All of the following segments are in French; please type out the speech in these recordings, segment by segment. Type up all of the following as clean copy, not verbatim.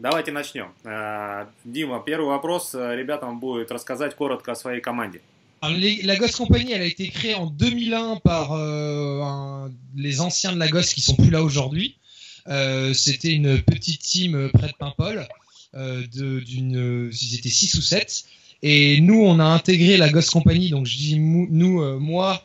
Давайте начнем. Дима, первый вопрос ребятам будет рассказать коротко о своей команде. Alors, la Ghost Company, elle a été créée en 2001 par les anciens de la Ghost qui sont plus là aujourd'hui. C'était une petite team près de Paimpol. Ils étaient 6 ou 7. Et nous, on a intégré la Ghost Company. Donc, je dis nous, moi,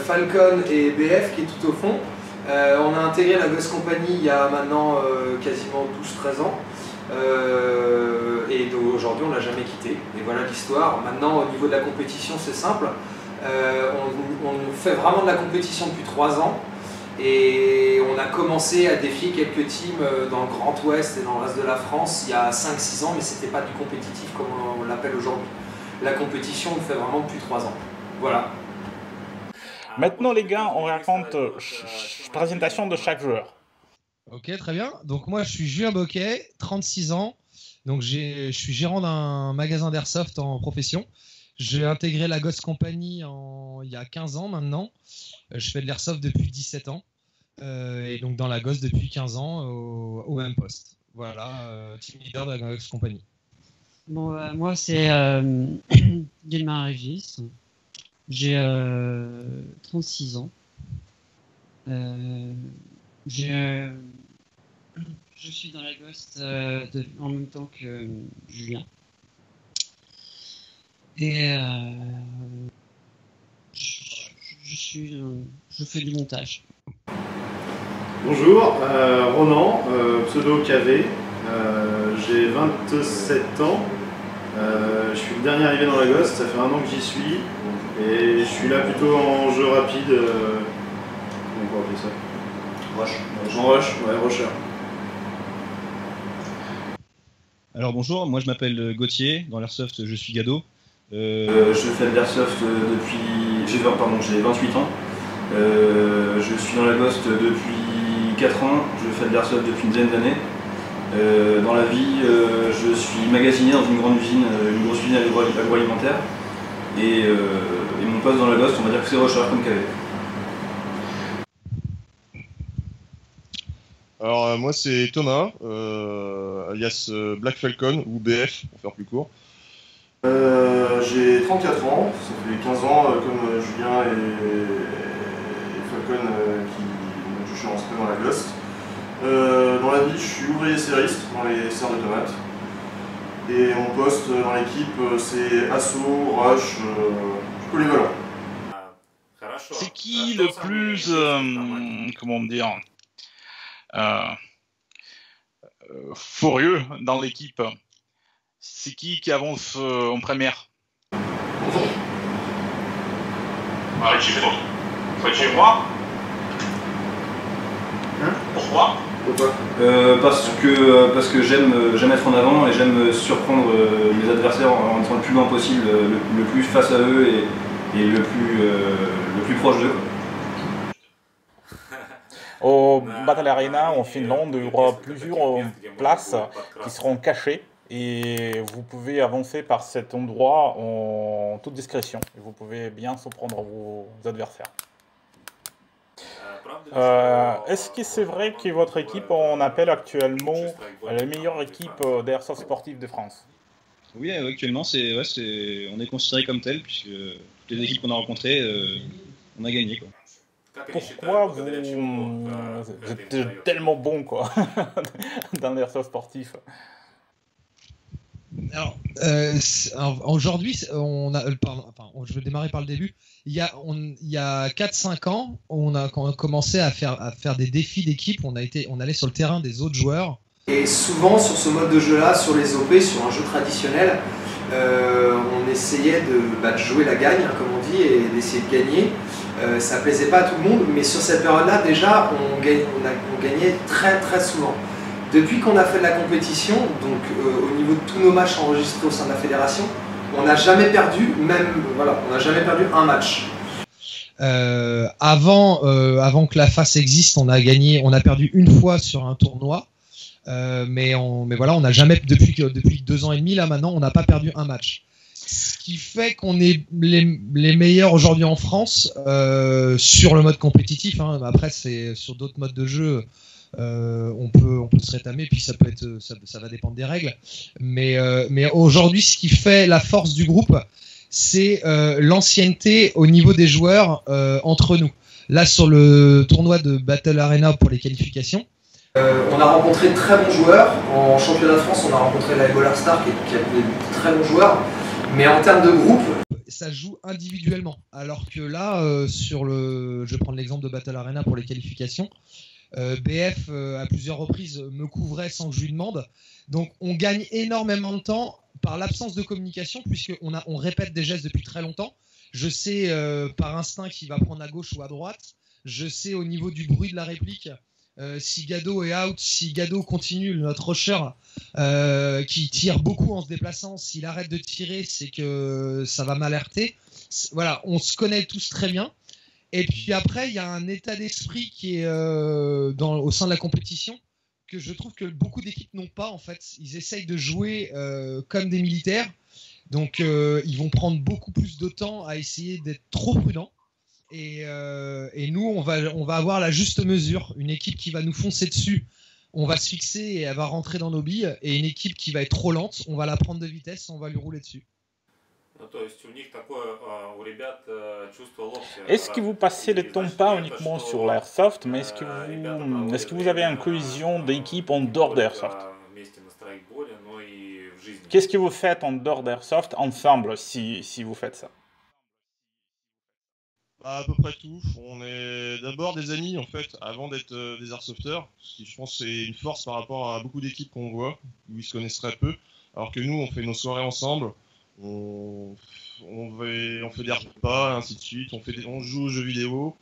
Falcon et BF qui est tout au fond. On a intégré la Ghost Company il y a maintenant quasiment 12-13 ans. Et aujourd'hui on l'a jamais quitté. Et voilà l'histoire. Maintenant au niveau de la compétition c'est simple. On fait vraiment de la compétition depuis 3 ans. Et on a commencé à défier quelques teams dans le Grand Ouest et dans le reste de la France il y a 5-6 ans, mais c'était pas du compétitif comme on l'appelle aujourd'hui. La compétition on le fait vraiment depuis 3 ans. Voilà. Maintenant, les gars, on raconte présentation de chaque joueur. Ok, très bien. Donc moi, je suis Julien Boquet, 36 ans. Donc je suis gérant d'un magasin d'airsoft en profession. J'ai intégré la Ghost Company il y a 15 ans maintenant. Je fais de l'airsoft depuis 17 ans. Et donc dans la Ghost depuis 15 ans au même poste. Voilà, team leader de la Ghost Company. Bon, moi, c'est Gilmar Régis. J'ai 36 ans. Je suis dans la Ghost en même temps que Julien. Et je fais du montage. Bonjour, Ronan, pseudo KV. J'ai 27 ans. Je suis le dernier arrivé dans la Ghost, ça fait 1 an que j'y suis. Et je suis là plutôt en jeu rapide. Comment on peut appeler ça? Rush. En rush, ouais, rusher. Alors bonjour, moi je m'appelle Gauthier, dans l'airsoft je suis Gado. Je fais de l'airsoft depuis... J'ai 28 ans. Je suis dans la Ghost depuis 4 ans, je fais de l'airsoft depuis une dizaine d'années. Dans la vie, je suis magasinier dans une grande usine, une grosse usine agroalimentaire. Et mon poste dans la Ghost, on va dire que c'est rusher comme KV. Alors moi c'est Thomas, alias Black Falcon ou BF pour faire plus court. J'ai 34 ans, ça fait 15 ans comme Julien et Falcon dont je suis rentré dans la Ghost. Dans la vie je suis ouvrier serriste dans les serres de tomates. Et mon poste dans l'équipe c'est assaut, rush, polyvalent. C'est qui le plus, comment dire, furieux dans l'équipe? C'est qui avance en première? Faut être chez moi. Pourquoi? Parce que j'aime être en avant et j'aime surprendre mes adversaires en étant le plus loin possible, le plus face à eux et le plus proche d'eux. Au Battle Arena en Finlande, il y aura plusieurs places qui seront cachées et vous pouvez avancer par cet endroit en toute discrétion. Et vous pouvez bien surprendre vos adversaires. Est-ce que c'est vrai que votre équipe en appelle actuellement la meilleure équipe d'airsoft sportif de France? Oui, actuellement on est considéré comme tel puisque toutes les équipes qu'on a rencontrées, on a gagné quoi. Pourquoi vous êtes tellement bon quoi dans l'airsoft sportif? Alors, aujourd'hui, je vais démarrer par le début. Il y a 4-5 ans, on a commencé à faire des défis d'équipe. On allait sur le terrain des autres joueurs. Et souvent, sur ce mode de jeu-là, sur les OP, sur un jeu traditionnel, on essayait de jouer la gagne, comme on dit, et d'essayer de gagner. Ça plaisait pas à tout le monde, mais sur cette période-là, déjà, on gagnait très très souvent. Depuis qu'on a fait de la compétition, donc au niveau de tous nos matchs enregistrés au sein de la fédération, on n'a jamais perdu, on n'a jamais perdu un match. Avant que la FAS existe, on a perdu une fois sur un tournoi, mais voilà, on n'a jamais depuis 2 ans et demi là maintenant, on n'a pas perdu un match. Ce qui fait qu'on est les meilleurs aujourd'hui en France sur le mode compétitif. Hein. Après, c'est sur d'autres modes de jeu. On peut serez tamé, puis ça peut être, ça va dépendre des règles. Mais aujourd'hui, ce qui fait la force du groupe, c'est l'ancienneté au niveau des joueurs entre nous. Là, sur le tournoi de Battle Arena pour les qualifications, on a rencontré de très bons joueurs. En championnat de France, on a rencontré la Ebola Star qui a de très bons joueurs. Mais en termes de groupe, ça joue individuellement. Alors que là, je vais prendre l'exemple de Battle Arena pour les qualifications. BF, à plusieurs reprises, me couvrait sans que je lui demande. Donc, on gagne énormément de temps par l'absence de communication, puisqu'on répète des gestes depuis très longtemps. Je sais par instinct qu'il va prendre à gauche ou à droite. Je sais au niveau du bruit de la réplique si Gado est out, si Gado continue, notre rusher qui tire beaucoup en se déplaçant, s'il arrête de tirer, c'est que ça va m'alerter. Voilà, on se connaît tous très bien. Et puis après, il y a un état d'esprit qui est au sein de la compétition que je trouve que beaucoup d'équipes n'ont pas en fait. Ils essayent de jouer comme des militaires. Donc ils vont prendre beaucoup plus de temps à essayer d'être trop prudents. Et nous, on va avoir la juste mesure. Une équipe qui va nous foncer dessus, on va se fixer et elle va rentrer dans nos billes. Et une équipe qui va être trop lente, on va la prendre de vitesse, on va lui rouler dessus. Est-ce que vous passez le temps pas uniquement sur l'Airsoft, mais est-ce que vous avez une cohésion d'équipe en dehors d'Airsoft? Qu'est-ce que vous faites en dehors d'Airsoft ensemble si vous faites ça? À peu près tout. On est d'abord des amis en fait, avant d'être des airsofters. Ce qui, je pense, c'est une force par rapport à beaucoup d'équipes qu'on voit, où ils se connaissent très peu. Alors que nous, on fait nos soirées ensemble, on fait des repas, ainsi de suite. On joue aux jeux vidéo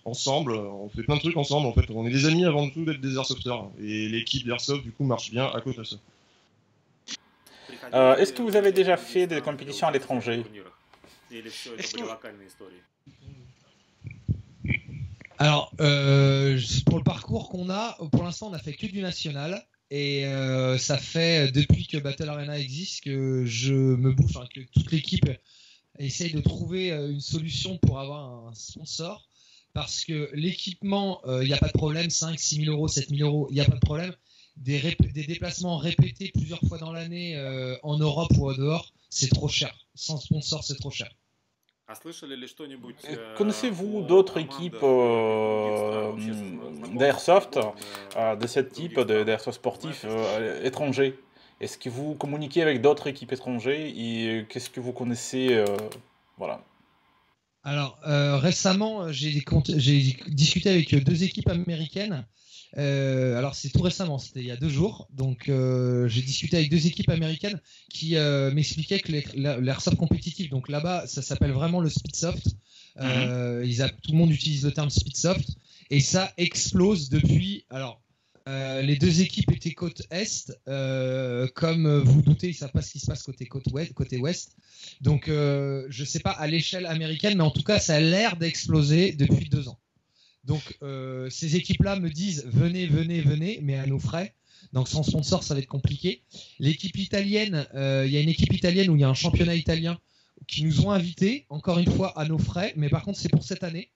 ensemble, on fait plein de trucs ensemble. En fait, on est des amis avant tout d'être des airsofters. Et l'équipe d'Airsoft, du coup, marche bien à cause de ça. Est-ce que vous avez déjà fait des compétitions à l'étranger? Alors, pour le parcours qu'on a, pour l'instant, on n'a fait que du national. Et ça fait, depuis que Battle Arena existe, que je me bouffe, que toute l'équipe essaye de trouver une solution pour avoir un sponsor. Parce que l'équipement, il n'y a pas de problème, 5, 6 000 euros, 7 000 euros, il n'y a pas de problème. Des déplacements répétés plusieurs fois dans l'année en Europe ou au dehors, c'est trop cher. Sans sponsor, c'est trop cher. Connaissez-vous d'autres équipes d'Airsoft, de ce type d'Airsoft sportif étrangers? Est-ce que vous communiquez avec d'autres équipes étrangères et qu'est-ce que vous connaissez voilà. Alors, récemment, j'ai discuté avec 2 équipes américaines. Alors, c'est tout récemment, c'était il y a 2 jours. Donc, j'ai discuté avec 2 équipes américaines qui m'expliquaient que l'airsoft compétitif, donc là-bas, ça s'appelle vraiment le speedsoft. Tout le monde utilise le terme speedsoft. Et ça explose depuis. Alors, les 2 équipes étaient côte Est. Comme vous doutez, ils ne savent pas ce qui se passe côté Ouest. Donc, je ne sais pas à l'échelle américaine, mais en tout cas, ça a l'air d'exploser depuis 2 ans. Donc, ces équipes-là me disent venez, mais à nos frais. Donc, sans sponsor, ça va être compliqué. L'équipe italienne, il y a une équipe italienne où il y a un championnat italien qui nous ont invités, encore une fois, à nos frais. Mais par contre, c'est pour cette année.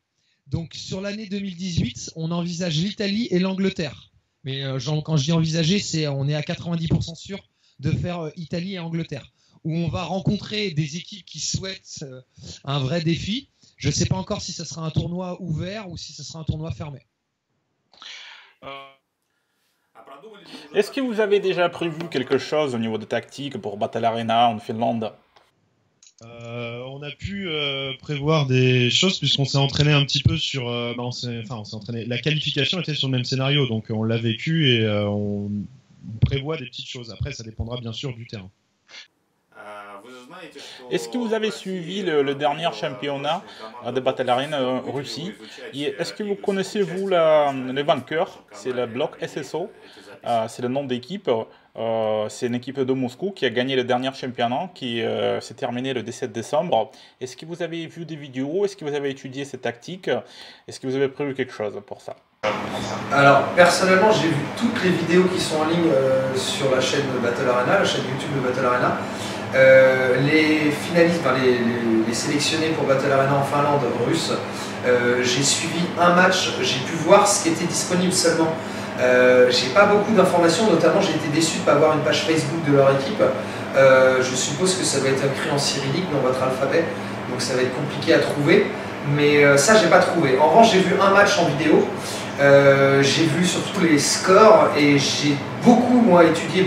Donc, sur l'année 2018, on envisage l'Italie et l'Angleterre. Mais quand je dis envisager, on est à 90% sûr de faire Italie et Angleterre, où on va rencontrer des équipes qui souhaitent un vrai défi. Je ne sais pas encore si ce sera un tournoi ouvert ou si ce sera un tournoi fermé. Est-ce que vous avez déjà prévu quelque chose au niveau de tactique pour Battle Arena en Finlande? On a pu prévoir des choses puisqu'on s'est entraîné un petit peu sur... on s'est entraîné. La qualification était sur le même scénario, donc on l'a vécu et on prévoit des petites choses. Après, ça dépendra bien sûr du terrain. Est-ce que vous avez suivi le dernier championnat de Battle Arena Russie? Et est-ce que vous connaissez le vainqueur? C'est le bloc SSO, c'est le nom d'équipe. C'est une équipe de Moscou qui a gagné le dernier championnat qui s'est terminé le 17 décembre. Est-ce que vous avez vu des vidéos? Est-ce que vous avez étudié ces tactiques? Est-ce que vous avez prévu quelque chose pour ça? Alors, personnellement, j'ai vu toutes les vidéos qui sont en ligne sur la chaîne Battle Arena, la chaîne YouTube de Battle Arena. Les finalistes, les sélectionnés pour Battle Arena en Finlande, russes, j'ai suivi un match, j'ai pu voir ce qui était disponible seulement. J'ai pas beaucoup d'informations, notamment j'ai été déçu de ne pas avoir une page Facebook de leur équipe. Je suppose que ça doit être écrit en cyrillique dans votre alphabet, donc ça va être compliqué à trouver. Mais ça, j'ai pas trouvé. En revanche, j'ai vu un match en vidéo. J'ai vu surtout les scores et j'ai beaucoup étudié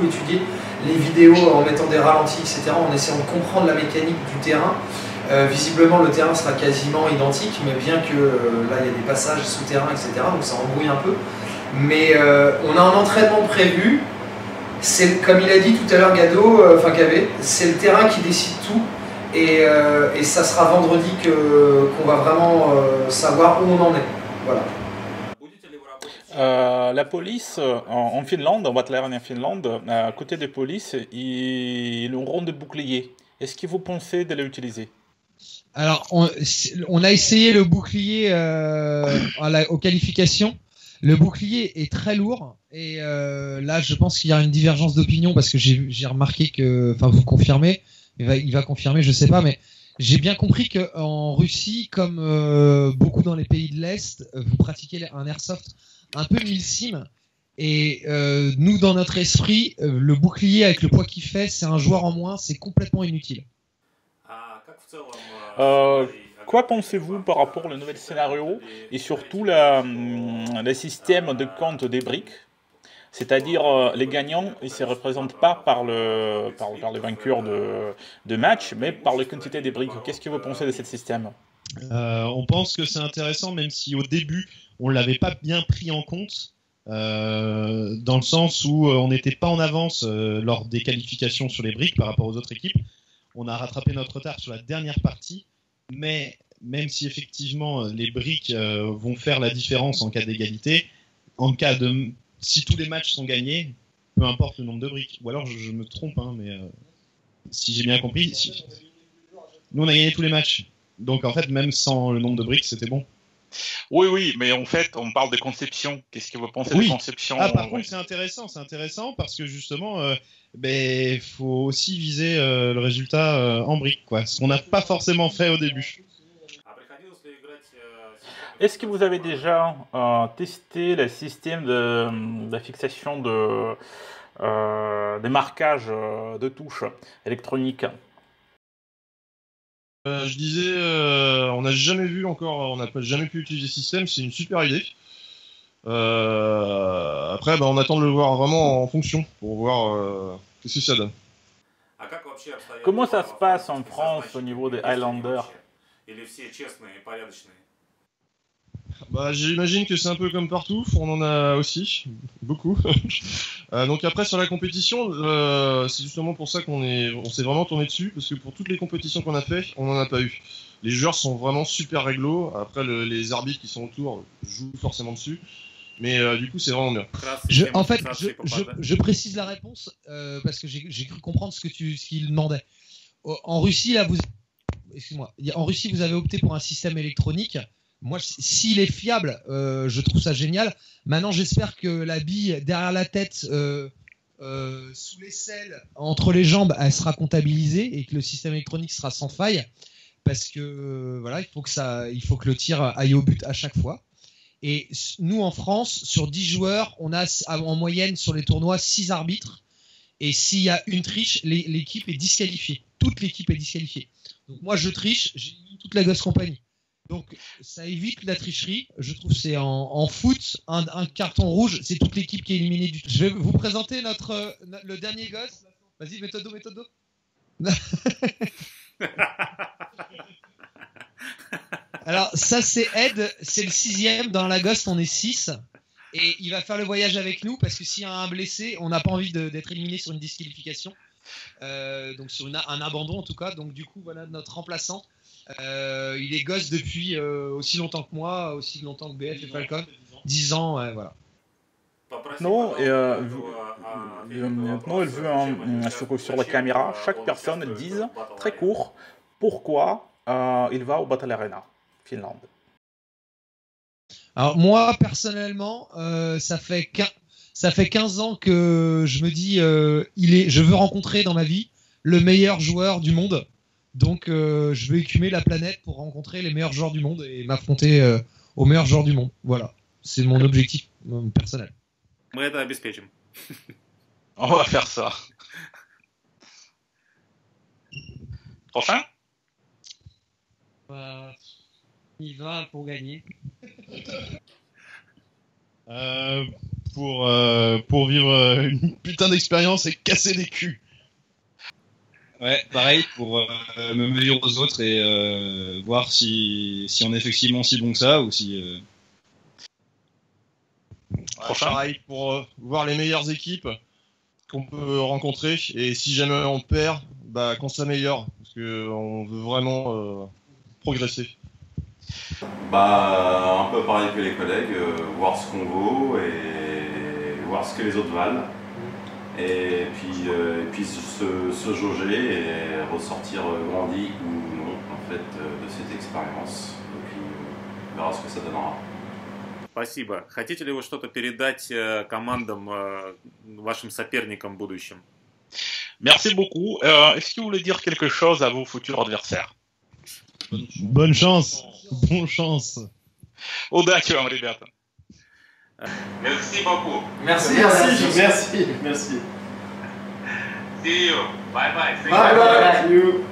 étudié les vidéos en mettant des ralentis, etc., en essayant de comprendre la mécanique du terrain. Visiblement, le terrain sera quasiment identique, mais bien que là, il y a des passages souterrains, etc., donc ça embrouille un peu. Mais on a un entraînement prévu. C'est, comme il a dit tout à l'heure Gado, Cavé, c'est le terrain qui décide tout. Et ça sera vendredi qu'on va vraiment savoir où on en est. Voilà. La police en Finlande, en Battle-Arena en Finlande, à côté des polices, ils ont un rond de bouclier. Est-ce que vous pensez de l'utiliser? Alors, on a essayé le bouclier aux qualifications. Le bouclier est très lourd et là, je pense qu'il y a une divergence d'opinion parce que j'ai remarqué que, enfin, vous confirmez, il va confirmer, je sais pas, mais j'ai bien compris qu'en Russie, comme beaucoup dans les pays de l'Est, vous pratiquez un airsoft un peu milsim. Et nous, dans notre esprit, le bouclier avec le poids qu'il fait, c'est un joueur en moins, c'est complètement inutile. Quoi pensez-vous par rapport au nouvel scénario et surtout le système de compte des briques? C'est-à-dire, les gagnants, ils ne se représentent pas par les vainqueurs de match, mais par la quantité des briques. Qu'est-ce que vous pensez de ce système? On pense que c'est intéressant, même si au début, on ne l'avait pas bien pris en compte, dans le sens où on n'était pas en avance lors des qualifications sur les briques par rapport aux autres équipes. On a rattrapé notre retard sur la dernière partie, mais même si effectivement les briques vont faire la différence en cas d'égalité, si tous les matchs sont gagnés, peu importe le nombre de briques. Ou alors je me trompe, hein, mais si j'ai bien compris, nous on a gagné tous les matchs. Donc en fait, même sans le nombre de briques, c'était bon. Oui, mais en fait, on parle de conception. Qu'est-ce que vous pensez de conception? Par contre, c'est intéressant parce que justement, faut aussi viser le résultat en briques, quoi. Ce qu'on n'a pas forcément fait au début. Est-ce que vous avez déjà testé le système de fixation des marquages de touches électroniques? Je disais, on n'a jamais vu encore, on n'a jamais pu utiliser ce système, c'est une super idée. Après, on attend de le voir vraiment en fonction pour voir qu'est-ce que ça donne. Comment ça se passe en France au niveau des Highlanders? J'imagine que c'est un peu comme partout, on en a aussi, beaucoup. Donc après sur la compétition, c'est justement pour ça on s'est vraiment tourné dessus, parce que pour toutes les compétitions qu'on a fait, on n'en a pas eu. Les joueurs sont vraiment super réglo, après les arbitres qui sont autour jouent forcément dessus, mais du coup c'est vraiment bien. Je précise la réponse, parce que j'ai cru comprendre ce qu'il demandait. En Russie, là, en Russie, vous avez opté pour un système électronique. Moi, s'il est fiable, je trouve ça génial. Maintenant, j'espère que la bille derrière la tête, sous l'aisselle, entre les jambes, elle sera comptabilisée et que le système électronique sera sans faille. Parce que voilà, il faut que le tir aille au but à chaque fois. Et nous, en France, sur 10 joueurs, on a en moyenne sur les tournois 6 arbitres. Et s'il y a une triche, l'équipe est disqualifiée. Toute l'équipe est disqualifiée. Donc moi, je triche, j'élimine toute la gosse compagnie. Donc ça évite la tricherie. Je trouve que c'est en foot, un carton rouge, c'est toute l'équipe qui est éliminée du. Je vais vous présenter le dernier gosse. Vas-y, méthode. Alors ça c'est Ed, c'est le 6e. Dans la gosse on est 6. Et il va faire le voyage avec nous parce que s'il y a un blessé, on n'a pas envie d'être éliminé sur une disqualification. Donc sur un abandon en tout cas. Donc du coup voilà notre remplaçant. Il est gosse depuis aussi longtemps que moi, aussi longtemps que BF et Falcon. 10 ans, voilà. Non, maintenant elle veut sur la caméra, chaque personne dise très court pourquoi il va au Battle Arena Finlande. Alors moi personnellement, ça fait 15 ans que je me dis je veux rencontrer dans ma vie le meilleur joueur du monde. Donc je vais écumer la planète pour rencontrer les meilleurs joueurs du monde et m'affronter aux meilleurs joueurs du monde. Voilà. C'est mon objectif personnel. Мы это обеспечим. On va faire ça. Prochain? On y va pour gagner. Pour vivre une putain d'expérience et casser des culs. Ouais, pareil, pour me mesurer aux autres et voir si on est effectivement si bon que ça ou si... Prochain. Pareil, pour voir les meilleures équipes qu'on peut rencontrer et si jamais on perd, bah, qu'on s'améliore parce qu'on veut vraiment progresser. Bah, un peu pareil que les collègues, voir ce qu'on vaut et voir ce que les autres valent. Et puis se jauger et ressortir grandi ou non en fait de cette expérience. Et puis on verra ce que ça donnera. Спасибо. Хотите ли вы что-то передать командам, вашим соперникам будущим? Merci beaucoup. Est-ce que vous voulez dire quelque chose à vos futurs adversaires? Bonne chance. Bonne chance. Удачи вам, ребята. Merci beaucoup. Merci. Merci. See you. Bye bye. Bye bye. See you.